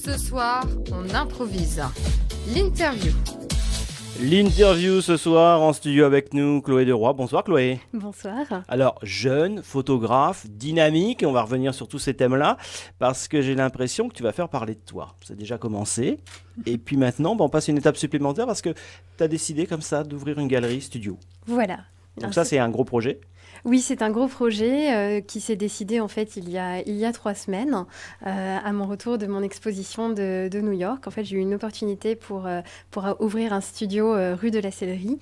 Ce soir, on improvise. L'interview. L'interview ce soir en studio avec nous, Chloé Deroy. Bonsoir Chloé. Bonsoir. Alors, jeune, photographe, dynamique, on va revenir sur tous ces thèmes-là, parce que j'ai l'impression que tu vas faire parler de toi. Ça a déjà commencé. Et puis maintenant, on passe une étape supplémentaire parce que tu as décidé comme ça d'ouvrir une galerie studio. Voilà. Donc ça, c'est un gros projet. Oui, c'est un gros projet qui s'est décidé en fait il y a 3 semaines à mon retour de mon exposition de New York. En fait, j'ai eu une opportunité pour ouvrir un studio rue de la Sellerie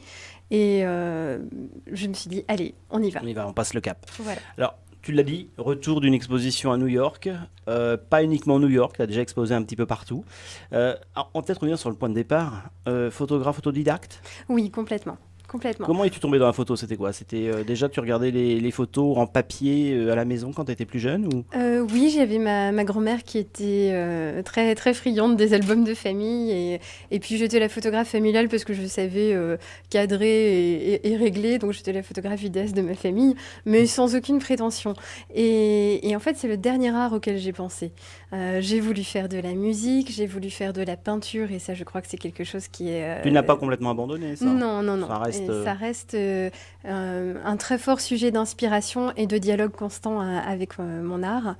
et je me suis dit, allez, on y va. On y va, on passe le cap. Voilà. Alors, tu l'as dit, retour d'une exposition à New York, pas uniquement New York, tu as déjà exposé un petit peu partout. Alors, on va peut-être revenir sur le point de départ. Photographe autodidacte ? Oui, complètement. Complètement. Comment es-tu tombé dans la photo? C'était quoi? C'était déjà tu regardais les photos en papier à la maison quand tu étais plus jeune ou... Oui, j'avais ma grand-mère qui était très, très friande des albums de famille et puis j'étais la photographe familiale parce que je savais cadrer et régler, donc j'étais la photographe vidéaste de ma famille, mais sans aucune prétention. Et en fait, c'est le dernier art auquel j'ai pensé. J'ai voulu faire de la musique, j'ai voulu faire de la peinture et ça, je crois que c'est quelque chose qui est... Tu n'as pas complètement abandonné ça? Non, non, non. Ça reste un très fort sujet d'inspiration et de dialogue constant avec mon art.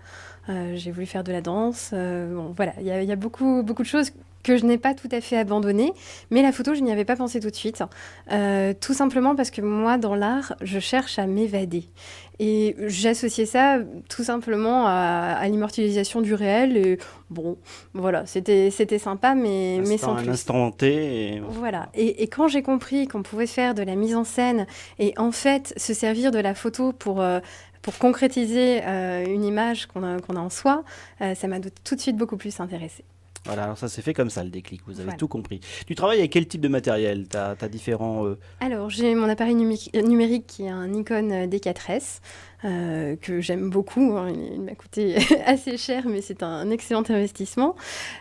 J'ai voulu faire de la danse. Bon, voilà, il y a beaucoup, beaucoup de choses que je n'ai pas tout à fait abandonnées. Mais la photo, je n'y avais pas pensé tout de suite. Tout simplement parce que moi, dans l'art, je cherche à m'évader. Et j'associais ça tout simplement à l'immortalisation du réel. Et bon, voilà, c'était sympa, mais sans plus. Un instant T. Et... Voilà. Et quand j'ai compris qu'on pouvait faire de la mise en scène et en fait se servir de la photo pour concrétiser une image qu'on a en soi, ça m'a tout de suite beaucoup plus intéressée. Voilà, alors ça s'est fait comme ça le déclic, vous avez Voilà. tout compris. Tu travailles avec quel type de matériel? Tu as différents... Alors, j'ai mon appareil numérique qui est un Nikon D4S, que j'aime beaucoup. Hein. Il m'a coûté assez cher, mais c'est un excellent investissement.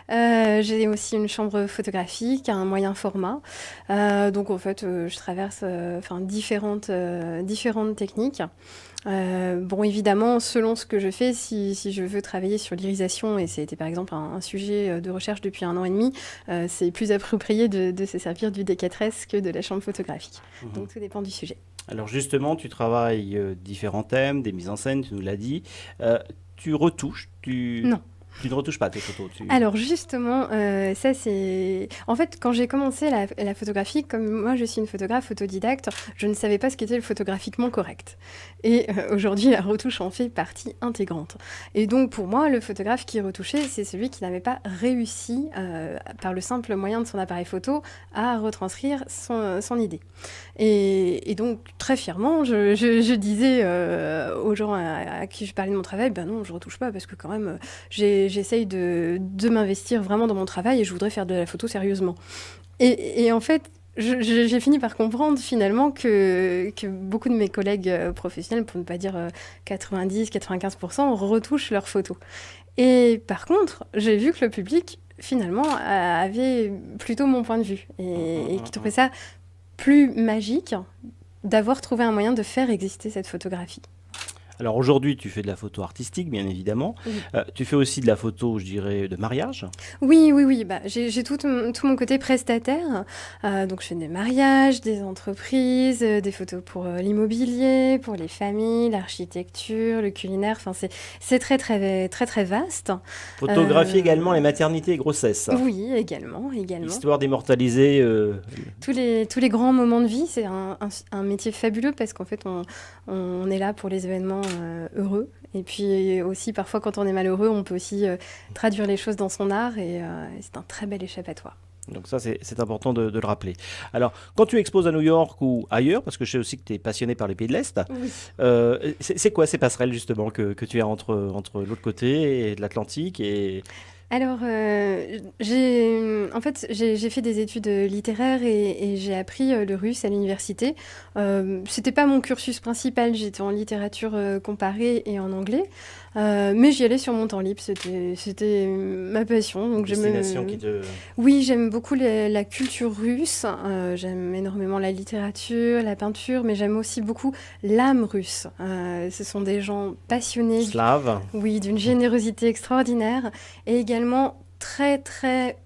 J'ai aussi une chambre photographique, un moyen format. Donc, en fait, je traverse différentes techniques. Bon, évidemment, selon ce que je fais, si je veux travailler sur l'irisation, et c'était par exemple un sujet de recherche depuis 1 an et demi, c'est plus approprié de se servir du D4S que de la chambre photographique. Donc tout dépend du sujet. Alors justement, tu travailles différents thèmes, des mises en scène, tu nous l'as dit. Tu retouches Non. Tu ne retouches pas tes photos? Alors justement, ça c'est... En fait, quand j'ai commencé la photographie, comme moi je suis une photographe autodidacte, je ne savais pas ce qu'était le photographiquement correct. Et aujourd'hui, la retouche en fait partie intégrante. Et donc pour moi, le photographe qui retouchait, c'est celui qui n'avait pas réussi, par le simple moyen de son appareil photo, à retranscrire son idée. Et donc très fièrement, je disais aux gens à qui je parlais de mon travail, ben non, je retouche pas parce que quand même, j'essaye de m'investir vraiment dans mon travail et je voudrais faire de la photo sérieusement. Et en fait, j'ai fini par comprendre finalement que beaucoup de mes collègues professionnels, pour ne pas dire 90-95%, retouchent leurs photos. Et par contre, j'ai vu que le public, finalement, avait plutôt mon point de vue et qui trouvait ça plus magique d'avoir trouvé un moyen de faire exister cette photographie. Alors aujourd'hui, tu fais de la photo artistique, bien évidemment. Oui. Tu fais aussi de la photo, je dirais, de mariage. Oui. Bah, j'ai tout mon côté prestataire. Donc je fais des mariages, des entreprises, des photos pour l'immobilier, pour les familles, l'architecture, le culinaire. Enfin, c'est très, très, très, très vaste. Photographie également les maternités et grossesses. Oui, également. Histoire d'immortaliser... Tous les grands moments de vie, c'est un métier fabuleux parce qu'en fait, on est là pour les événements heureux. Et puis aussi, parfois, quand on est malheureux, on peut aussi traduire les choses dans son art et c'est un très bel échappatoire. Donc ça, c'est important de le rappeler. Alors, quand tu exposes à New York ou ailleurs, parce que je sais aussi que tu es passionné par les pays de l'Est, oui. C'est quoi ces passerelles justement que tu as entre l'autre côté et de l'Atlantique et... Alors, j'ai fait des études littéraires et j'ai appris le russe à l'université. C'était pas mon cursus principal, j'étais en littérature comparée et en anglais, mais j'y allais sur mon temps libre, c'était ma passion. Donc destination qui te... Oui, j'aime beaucoup la culture russe, j'aime énormément la littérature, la peinture, mais j'aime aussi beaucoup l'âme russe. Ce sont des gens passionnés. Slaves. Oui, d'une générosité extraordinaire et également très, très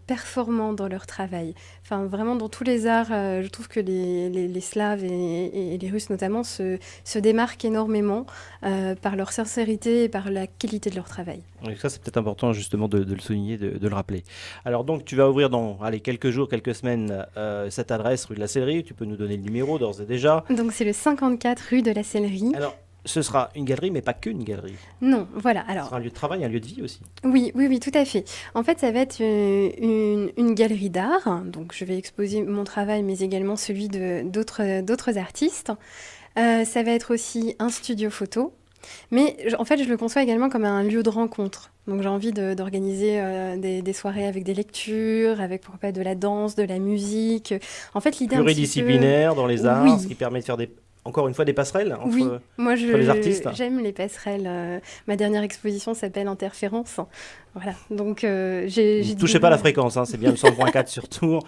performants dans leur travail. Enfin, vraiment, dans tous les arts, je trouve que les Slaves et les Russes notamment se démarquent énormément par leur sincérité et par la qualité de leur travail. Et ça, c'est peut-être important justement de le souligner, de le rappeler. Alors donc, tu vas ouvrir dans quelques jours, quelques semaines, cette adresse rue de la Sellerie. Tu peux nous donner le numéro d'ores et déjà. Donc, c'est le 54 rue de la Sellerie. Alors, ce sera une galerie, mais pas qu'une galerie. Non, voilà. Ce Alors, sera un lieu de travail, un lieu de vie aussi. oui, tout à fait. En fait, ça va être une galerie d'art. Donc, je vais exposer mon travail, mais également celui d'autres artistes. Ça va être aussi un studio photo. Mais en fait, je le conçois également comme un lieu de rencontre. Donc, j'ai envie d'organiser des soirées avec des lectures, avec pourquoi pas de la danse, de la musique. En fait, l'idée un petit peu... Pluridisciplinaire dans les arts, Oui. ce qui permet de faire encore une fois des passerelles entre, Oui, moi entre les artistes. j'aime les passerelles. Ma dernière exposition s'appelle Interférence. Voilà, donc j'ai Ne touchez pas la fréquence, hein, c'est bien le 100.4 sur Tours,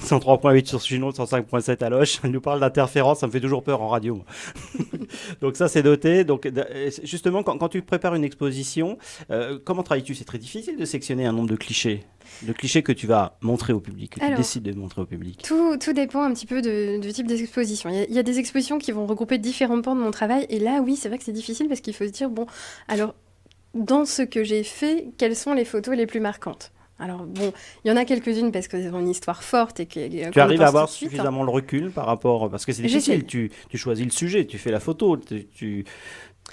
103.8 sur Chinon, 105.7 à Loche. Elle nous parle d'interférence, ça me fait toujours peur en radio, moi. Donc ça, c'est noté. Donc, justement, quand tu prépares une exposition, comment travailles-tu? C'est très difficile de sectionner un nombre de clichés que tu vas montrer au public, que tu décides de montrer au public. Tout dépend un petit peu du type d'exposition. Il y a des expositions qui vont regrouper différents pans de mon travail, et là, oui, c'est vrai que c'est difficile parce qu'il faut se dire, bon, alors, dans ce que j'ai fait, quelles sont les photos les plus marquantes? Alors bon, il y en a quelques-unes parce qu'elles ont une histoire forte et que... Tu arrives à avoir suffisamment le recul par rapport... Parce que c'est difficile, tu choisis le sujet, tu fais la photo, tu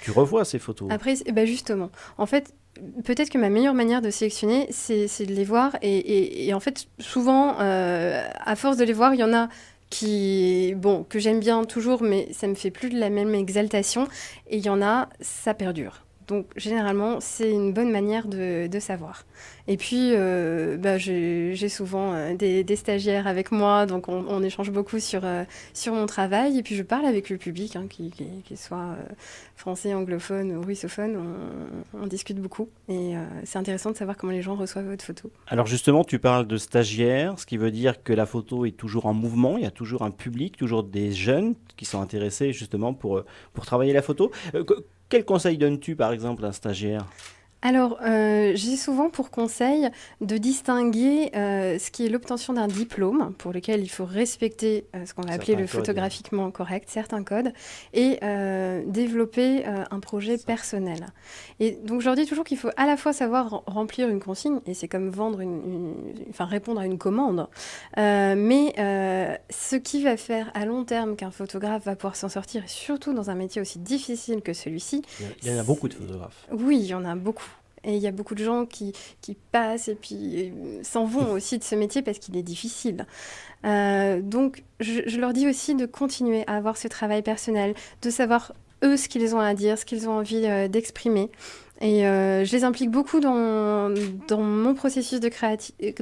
revois ces photos. Après, justement, en fait, peut-être que ma meilleure manière de sélectionner, c'est de les voir. Et en fait, souvent, à force de les voir, il y en a que j'aime bien toujours, mais ça me fait plus de la même exaltation. Et il y en a, ça perdure. Donc, généralement, c'est une bonne manière de savoir. Et puis, j'ai souvent des stagiaires avec moi, donc on échange beaucoup sur mon travail. Et puis, je parle avec le public, hein, qu'il soit français, anglophone ou russophone. On discute beaucoup. Et c'est intéressant de savoir comment les gens reçoivent votre photo. Alors, justement, tu parles de stagiaires, ce qui veut dire que la photo est toujours en mouvement. Il y a toujours un public, toujours des jeunes qui sont intéressés, justement, pour travailler la photo. Quel conseil donnes-tu, par exemple, à un stagiaire ? Alors, j'ai souvent pour conseil de distinguer ce qui est l'obtention d'un diplôme, pour lequel il faut respecter ce qu'on va appeler le photographiquement correct, certains codes, et développer un projet personnel. Et donc, je leur dis toujours qu'il faut à la fois savoir remplir une consigne, et c'est comme vendre répondre à une commande, mais ce qui va faire à long terme qu'un photographe va pouvoir s'en sortir, et surtout dans un métier aussi difficile que celui-ci... Il y en a beaucoup de photographes. Oui, il y en a beaucoup. Et il y a beaucoup de gens qui passent et puis s'en vont aussi de ce métier parce qu'il est difficile. Donc, je leur dis aussi de continuer à avoir ce travail personnel, de savoir, eux, ce qu'ils ont à dire, ce qu'ils ont envie d'exprimer. Et je les implique beaucoup dans mon processus de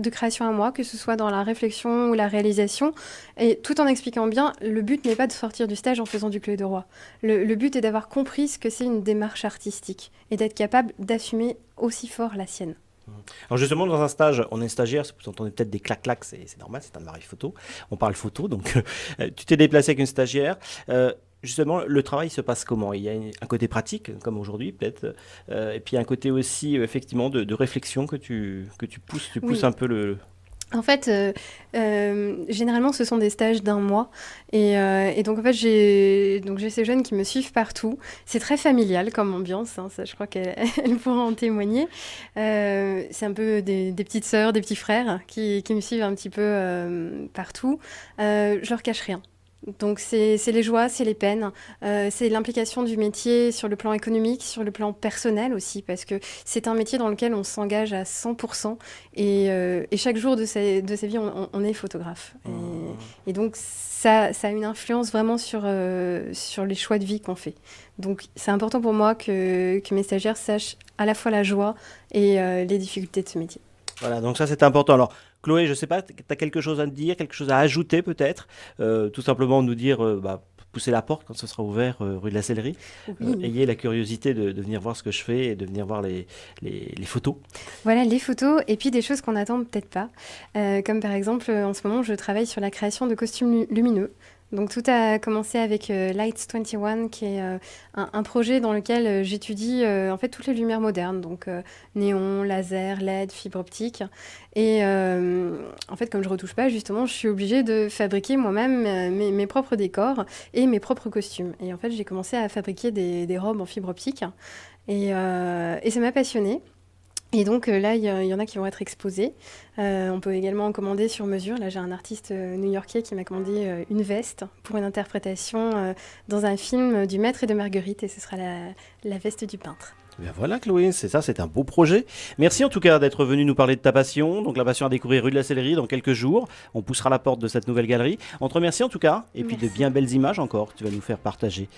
création à moi, que ce soit dans la réflexion ou la réalisation, et tout en expliquant bien, le but n'est pas de sortir du stage en faisant du clé de roi. Le but est d'avoir compris ce que c'est une démarche artistique et d'être capable d'assumer aussi fort la sienne. Alors justement, dans un stage, on est stagiaire, vous entendez peut-être des clac-clacs, c'est normal, c'est un mari photo, on parle photo, donc tu t'es déplacé avec une stagiaire. Justement, le travail se passe comment? Il y a un côté pratique, comme aujourd'hui peut-être, et puis un côté aussi effectivement de réflexion que tu pousses, Oui. Un peu le... En fait, généralement, ce sont des stages d'un mois. Et donc, en fait, j'ai ces jeunes qui me suivent partout. C'est très familial comme ambiance, hein, ça, je crois qu'elle pourra en témoigner. C'est un peu des petites sœurs, des petits frères qui me suivent un petit peu partout. Je leur cache rien. Donc, c'est les joies, c'est les peines, c'est l'implication du métier sur le plan économique, sur le plan personnel aussi, parce que c'est un métier dans lequel on s'engage à 100%, et chaque jour de sa vie, on est photographe. Et donc, ça a une influence vraiment sur les choix de vie qu'on fait. Donc, c'est important pour moi que mes stagiaires sachent à la fois la joie et les difficultés de ce métier. Voilà, donc ça c'est important. Alors Chloé, je ne sais pas, tu as quelque chose à dire, quelque chose à ajouter peut-être, tout simplement nous dire, pousser la porte quand ce sera ouvert rue de la Sellerie. Oui. Ayez la curiosité de venir voir ce que je fais et de venir voir les photos. Voilà, les photos et puis des choses qu'on n'attend peut-être pas. Comme par exemple, en ce moment, je travaille sur la création de costumes lumineux. Donc tout a commencé avec Lights 21, qui est un projet dans lequel j'étudie en fait toutes les lumières modernes, donc néon, laser, LED, fibre optique. Et en fait, comme je retouche pas, justement, je suis obligée de fabriquer moi-même mes propres décors et mes propres costumes. Et en fait, j'ai commencé à fabriquer des robes en fibre optique et ça m'a passionnée. Et donc là, il y en a qui vont être exposées. On peut également en commander sur mesure. Là, j'ai un artiste new-yorkais qui m'a commandé une veste pour une interprétation dans un film du Maître et de Marguerite, et ce sera la veste du peintre. Eh bien voilà Chloé, c'est ça, c'est un beau projet. Merci en tout cas d'être venu nous parler de ta passion. Donc la passion à découvrir rue de la Sellerie dans quelques jours. On poussera la porte de cette nouvelle galerie. On te remercie en tout cas, et puis de Merci. bien belles images encore que tu vas nous faire partager.